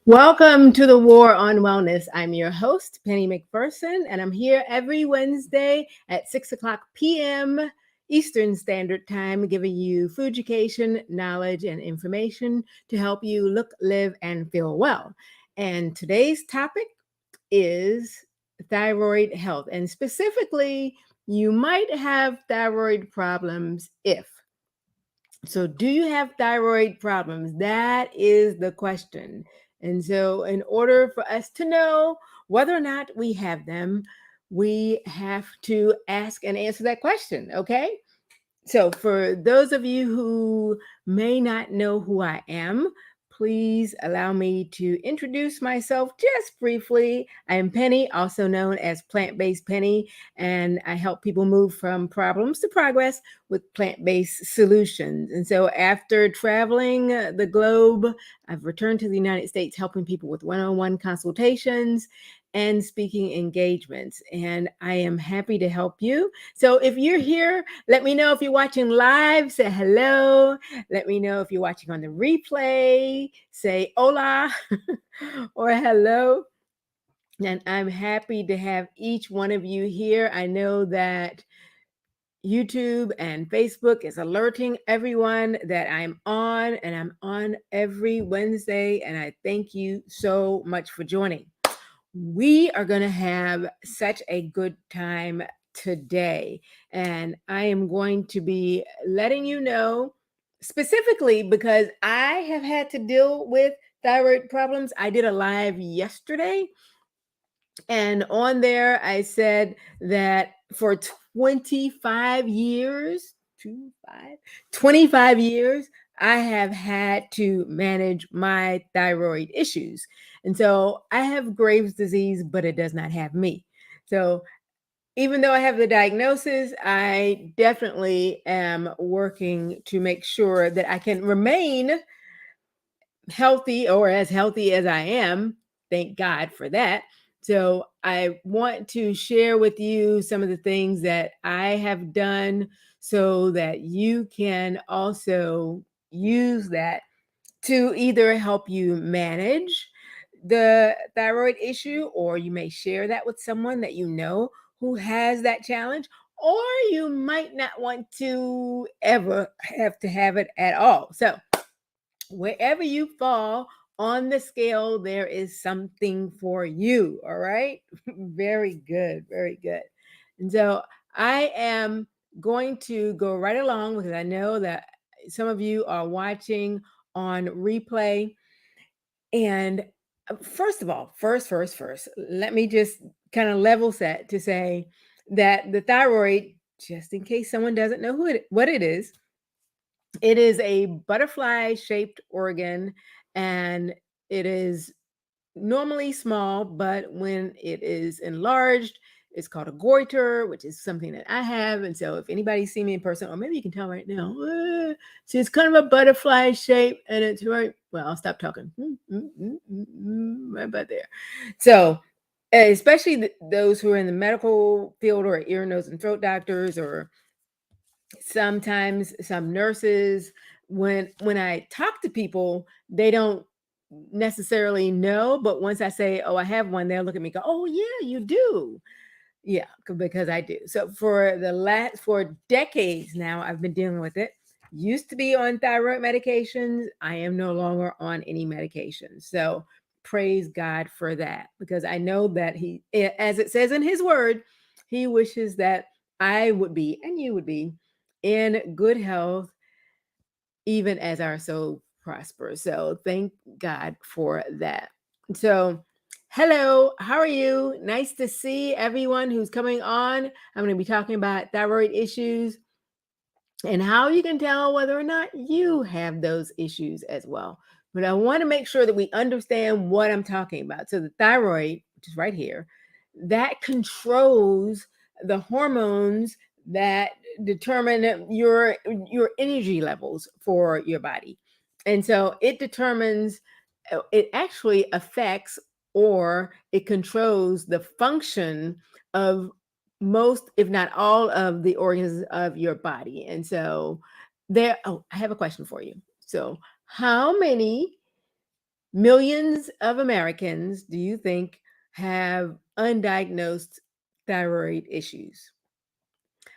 Welcome to the War on Wellness. I'm your host, Penny McPherson, and I'm here every Wednesday at 6 o'clock p.m. Eastern Standard Time, giving you food education, knowledge, and information to help you look, live, and feel well. And today's topic is thyroid health, and specifically, you might have thyroid problems if. So, do you have thyroid problems? That is the question. And so, in order for us to know whether or not we have them, we have to ask and answer that question. Okay. So, for those of you who may not know who I am, please allow me to introduce myself just briefly. I am Penny, also known as Plant Based Penny, and I help people move from problems to progress with plant based solutions. And so, after traveling the globe, I've returned to the United States helping people with one on one consultations and speaking engagements. And I am happy to help you. So if you're here, let me know if you're watching live, say hello. Let me know if you're watching on the replay, say hola or hello. And I'm happy to have each one of you here. I know that YouTube and Facebook is alerting everyone that I'm on, and I'm on every Wednesday. And I thank you so much for joining. We are going to have such a good time today. And I am going to be letting you know specifically because I have had to deal with thyroid problems. I did a live yesterday, and on there, I said that for 25 years, 25 years, I have had to manage my thyroid issues. And so I have Graves' disease, but it does not have me. So even though I have the diagnosis, I definitely am working to make sure that I can remain healthy or as healthy as I am. Thank God for that. So, I want to share with you some of the things that I have done so that you can also use that to either help you manage the thyroid issue, or you may share that with someone that you know who has that challenge, or you might not want to ever have to have it at all. So, wherever you fall on the scale, there is something for you. All right. Very good. Very good. And so I am going to go right along because I know that some of you are watching on replay. And first of all, first, let me just kind of level set to say that the thyroid, just in case someone doesn't know what it is a butterfly shaped organ, and it is normally small, but when it is enlarged, it's called a goiter, which is something that I have. And so if anybody see me in person, or maybe you can tell right now, see, it's kind of a butterfly shape, and it's right. Well, I'll stop talking. Right about there. So especially those who are in the medical field or ear, nose, and throat doctors, or sometimes some nurses, when I talk to people, they don't necessarily know, but once I say, oh, I have one, they'll look at me and go, oh yeah, you do. Yeah, because I do. So for decades now, I've been dealing with it. Used to be on thyroid medications. I am no longer on any medications. So praise God for that, because I know that as it says in his word, he wishes that I would be and you would be in good health, even as our soul prospers. So thank God for that. So, hello, how are you? Nice to see everyone who's coming on. I'm going to be talking about thyroid issues and how you can tell whether or not you have those issues as well. But I want to make sure that we understand what I'm talking about. So, the thyroid, which is right here, that controls the hormones that determine your energy levels for your body. And so it determines, it actually affects, or it controls the function of most, if not all, of the organs of your body. And so I have a question for you. So how many millions of Americans do you think have undiagnosed thyroid issues?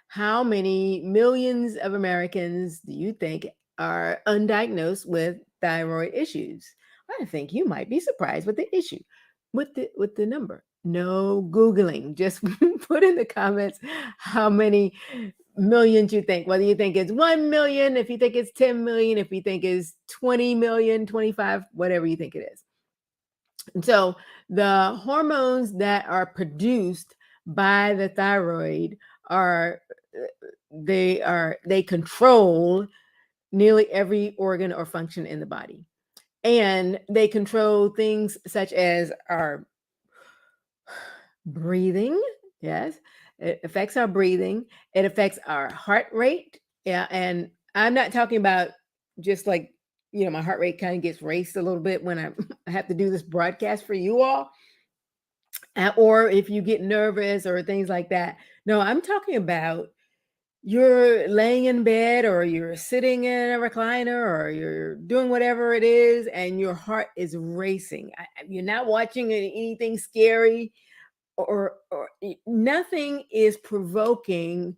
How many millions of Americans do you think are undiagnosed with thyroid issues? I think you might be surprised with the issue, with the number. No Googling, just put in the comments how many millions you think, whether you think it's 1 million, if you think it's 10 million, if you think it's 20 million, 25, whatever you think it is. And so the hormones that are produced by the thyroid are they control nearly every organ or function in the body. And they control things such as our breathing. Yes, it affects our breathing. It affects our heart rate. Yeah, and I'm not talking about just like, my heart rate kind of gets raced a little bit when I have to do this broadcast for you all, or if you get nervous or things like that. No, I'm talking about you're laying in bed or you're sitting in a recliner or you're doing whatever it is and your heart is racing. You're not watching anything scary, or nothing is provoking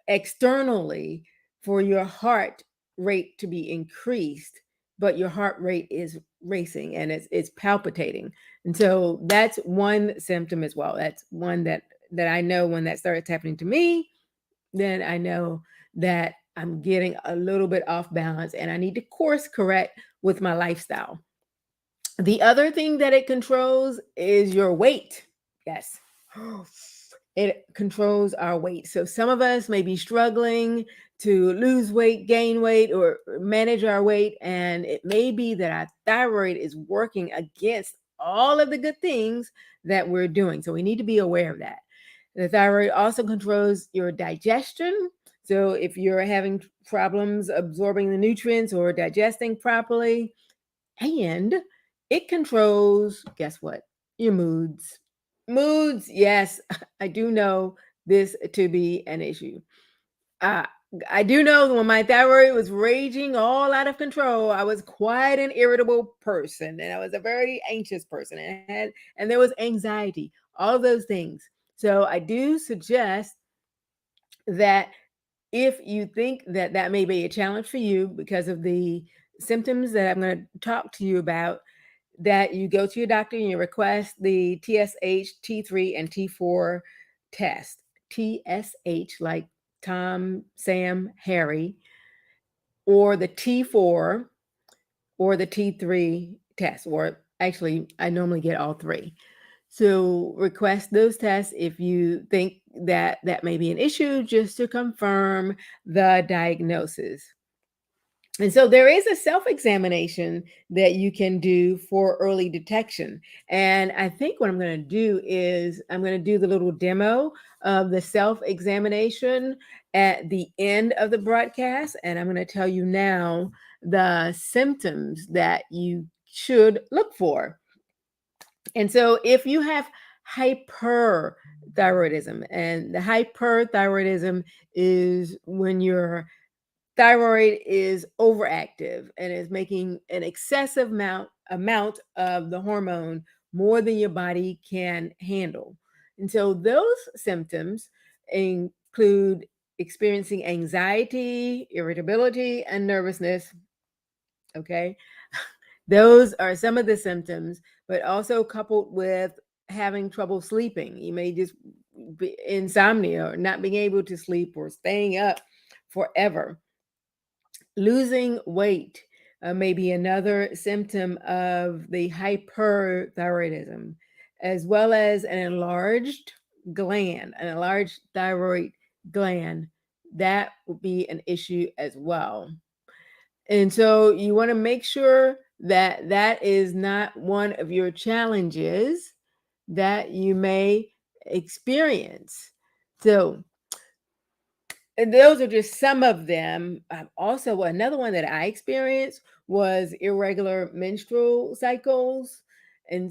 externally for your heart rate to be increased, but your heart rate is racing and it's palpitating. And so that's one symptom as well. That's one that I know when that starts happening to me, then I know that I'm getting a little bit off balance and I need to course correct with my lifestyle. The other thing that it controls is your weight. Yes. It controls our weight. So some of us may be struggling to lose weight, gain weight, or manage our weight. And it may be that our thyroid is working against all of the good things that we're doing. So we need to be aware of that. The thyroid also controls your digestion. So if you're having problems absorbing the nutrients or digesting properly, and it controls, guess what? Your moods. Moods, yes, I do know this to be an issue. Uh, I do know when my thyroid was raging all out of control, I was quite an irritable person and I was a very anxious person and there was anxiety, all of those things. So I do suggest that if you think that that may be a challenge for you because of the symptoms that I'm going to talk to you about, that you go to your doctor and you request the TSH, T3, and T4 test. TSH, like Tom, Sam, Harry, or the T4 or the T3 test, or actually, I normally get all three. So request those tests if you think that that may be an issue, just to confirm the diagnosis. And so there is a self-examination that you can do for early detection. And I think what I'm going to do is I'm going to do the little demo of the self-examination at the end of the broadcast. And I'm going to tell you now the symptoms that you should look for. And so if you have hyperthyroidism, and the hyperthyroidism is when your thyroid is overactive and is making an excessive amount of the hormone, more than your body can handle. And so those symptoms include experiencing anxiety, irritability, and nervousness. Okay. Those are some of the symptoms, but also coupled with having trouble sleeping. You may just be insomnia or not being able to sleep or staying up forever. Losing weight may be another symptom of the hyperthyroidism, as well as an enlarged thyroid gland. That would be an issue as well. And so you want to make sure that that is not one of your challenges that you may experience. So and those are just some of them. Also, another one that I experienced was irregular menstrual cycles, and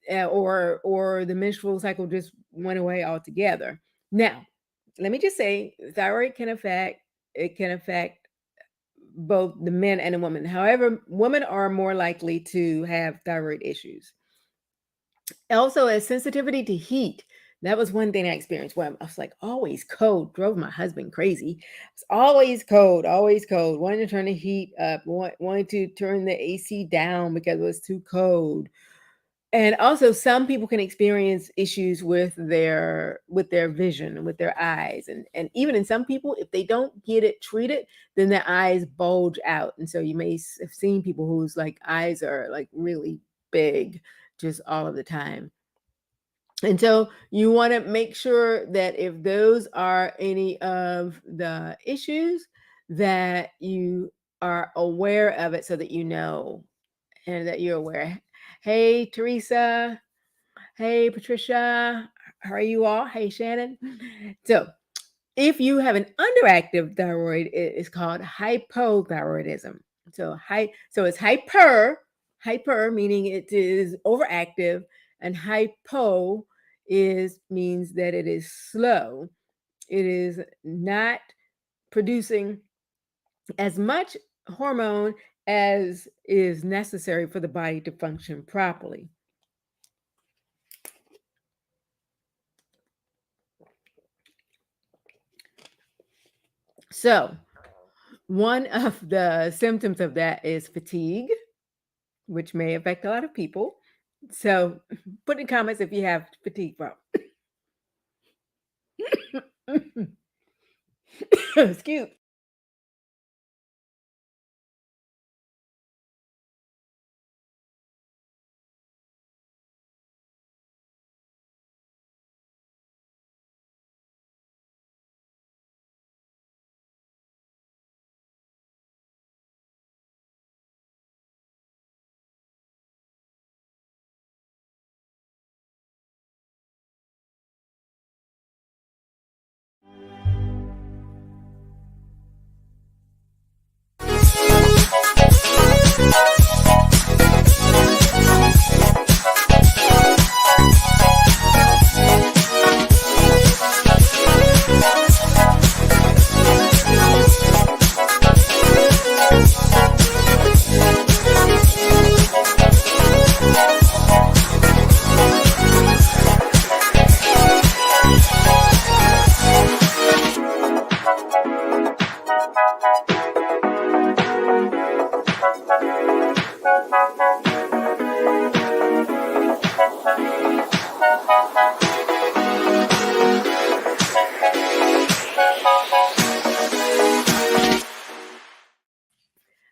or the menstrual cycle just went away altogether. Now, let me just say, thyroid can affect both the men and the women. However, women are more likely to have thyroid issues. Also, a sensitivity to heat. That was one thing I experienced where I was like always cold, drove my husband crazy. It's always cold. Wanted to turn the heat up, wanted to turn the AC down because it was too cold. And also some people can experience issues with their vision, with their eyes. And even in some people, if they don't get it treated, then their eyes bulge out. And so you may have seen people whose like eyes are like really big just all of the time. And so you want to make sure that if those are any of the issues, that you are aware of it so that you know and that you're aware. Hey, Teresa. Hey, Patricia. How are you all? Hey, Shannon. So, if you have an underactive thyroid, it is called hypothyroidism. So it's hyper meaning it is overactive, and hypo is means that it is slow. It is not producing as much hormone as is necessary for the body to function properly. So, one of the symptoms of that is fatigue, which may affect a lot of people. So, put in comments if you have fatigue problem. Excuse.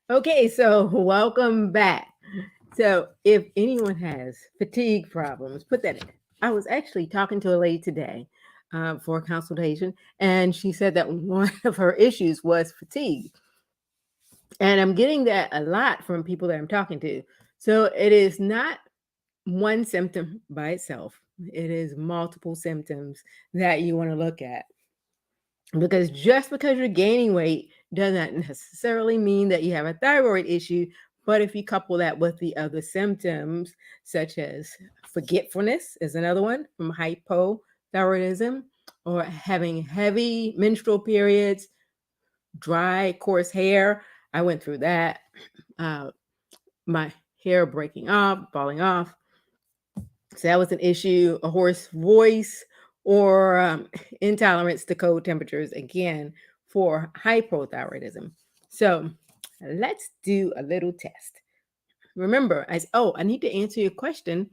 Okay, so welcome back. So, if anyone has fatigue problems, put that in. I was actually talking to a lady today for a consultation, and she said that one of her issues was fatigue. And I'm getting that a lot from people that I'm talking to. So, it is not one symptom by itself, it is multiple symptoms that you want to look at. Because just because you're gaining weight doesn't necessarily mean that you have a thyroid issue. But if you couple that with the other symptoms, such as forgetfulness, is another one from hypothyroidism, or having heavy menstrual periods, dry, coarse hair. I went through that. My hair breaking off, falling off. So that was an issue. A hoarse voice, or intolerance to cold temperatures, again, for hypothyroidism. So let's do a little test. Remember, I need to answer your question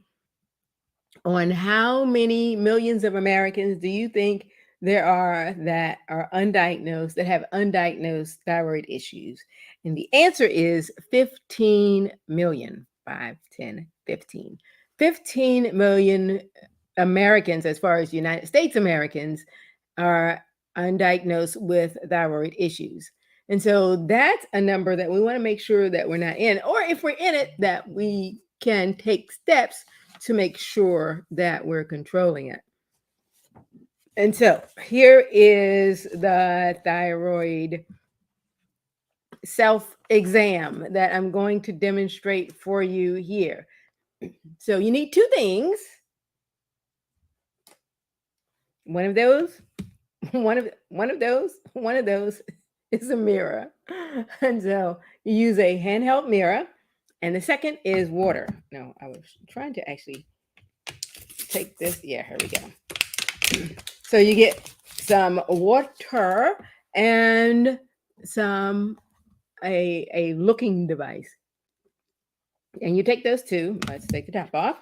on how many millions of Americans do you think there are that are undiagnosed, that have undiagnosed thyroid issues? And the answer is 15 million. 5, 10, 15. 15 million Americans, as far as United States Americans, are undiagnosed with thyroid issues. And so that's a number that we want to make sure that we're not in, or if we're in it, that we can take steps to make sure that we're controlling it. And so here is the thyroid self exam that I'm going to demonstrate for you here. So you need two things. One of those, one of those. is a mirror. And so you use a handheld mirror. And the second is water. No, I was trying to actually take this. Yeah, here we go. So you get some water and some a looking device. And you take those two. Let's take the top off.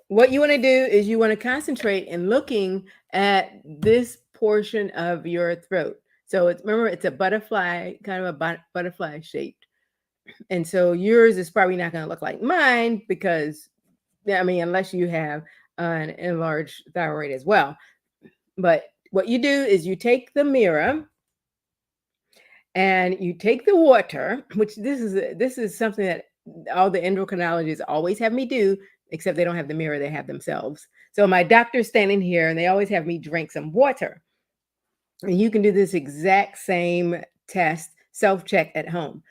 What you want to do is you want to concentrate in looking at this portion of your throat. So it's, remember, it's a butterfly, kind of a butterfly shaped. And so yours is probably not going to look like mine because, I mean, unless you have an enlarged thyroid as well. But what you do is you take the mirror and you take the water, which this is something that all the endocrinologists always have me do, except they don't have the mirror, they have themselves. So my doctor's standing here and they always have me drink some water. And you can do this exact same test, self-check at home.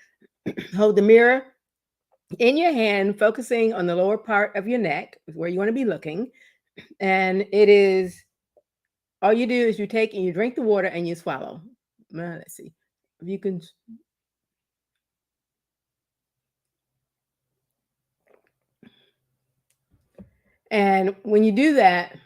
Hold the mirror in your hand, focusing on the lower part of your neck, where you want to be looking. And it is, all you do is you take and you drink the water and you swallow. Let's see if you can. And when you do that,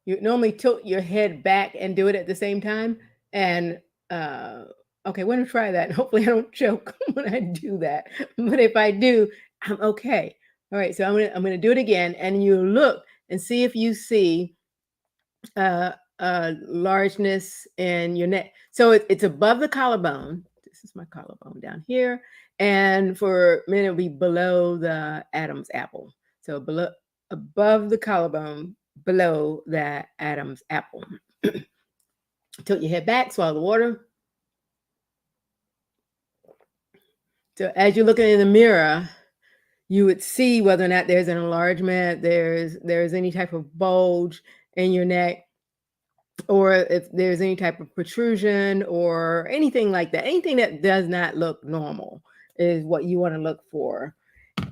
you normally tilt your head back and do it at the same time. And okay, we're gonna try that. Hopefully, I don't choke when I do that. But if I do, I'm okay. All right, so I'm gonna do it again, and you look and see if you see largeness in your neck. So it's above the collarbone. This is my collarbone down here, and for men it'll be below the Adam's apple. So below, above the collarbone, below that Adam's apple. Tilt your head back, swallow the water. So as you're looking in the mirror, you would see whether or not there's an enlargement, there's any type of bulge in your neck, or if there's any type of protrusion or anything like that. Anything that does not look normal is what you want to look for.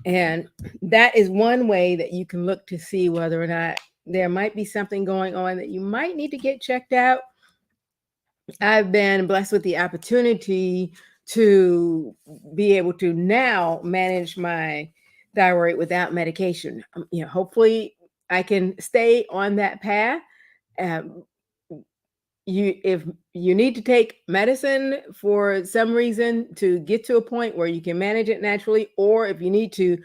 And that is one way that you can look to see whether or not there might be something going on that you might need to get checked out. I've been blessed with the opportunity to be able to now manage my thyroid without medication. Hopefully I can stay on that path. Um, if you need to take medicine for some reason to get to a point where you can manage it naturally, or if you need to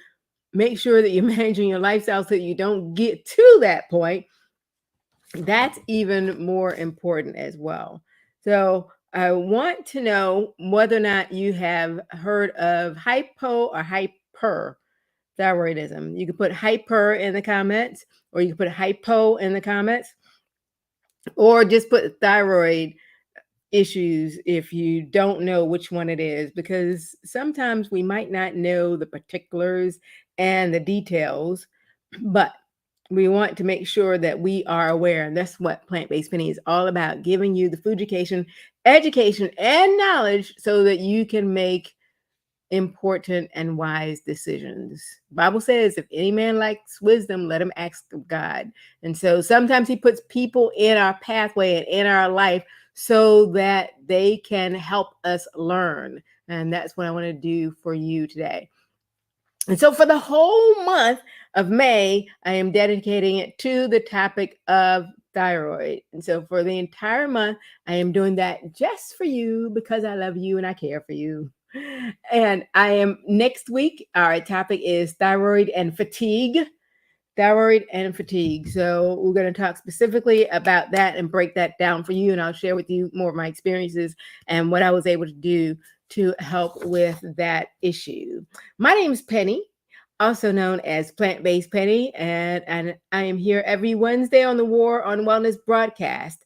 make sure that you're managing your lifestyle so that you don't get to that point, that's even more important as well. So I want to know whether or not you have heard of hypo or hyperthyroidism. You can put hyper in the comments, or you can put hypo in the comments, or just put thyroid issues if you don't know which one it is, because sometimes we might not know the particulars and the details, but we want to make sure that we are aware. And that's what Plant-Based Penny is all about, giving you the food education, and knowledge so that you can make important and wise decisions. Bible says, if any man lacks wisdom, let him ask of God. And so sometimes he puts people in our pathway and in our life so that they can help us learn. And that's what I want to do for you today. And so for the whole month of May, I am dedicating it to the topic of thyroid. And so for the entire month, I am doing that just for you because I love you and I care for you. And I am next week, our topic is thyroid and fatigue. Thyroid and fatigue. So we're going to talk specifically about that and break that down for you. And I'll share with you more of my experiences and what I was able to do to help with that issue. My name is Penny, also known as Plant-Based Penny, and I am here every Wednesday on the War on Wellness broadcast.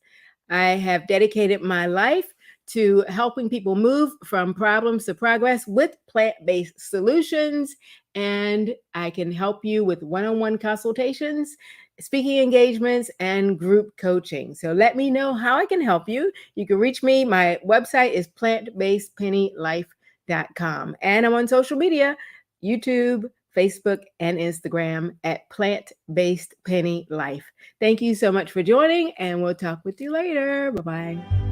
I have dedicated my life to helping people move from problems to progress with plant-based solutions, and I can help you with one-on-one consultations, speaking engagements, and group coaching. So let me know how I can help you. You can reach me. My website is plantbasedpennylife.com. And I'm on social media, YouTube, Facebook, and Instagram at Plant-Based Penny Life. Thank you so much for joining, and we'll talk with you later. Bye-bye.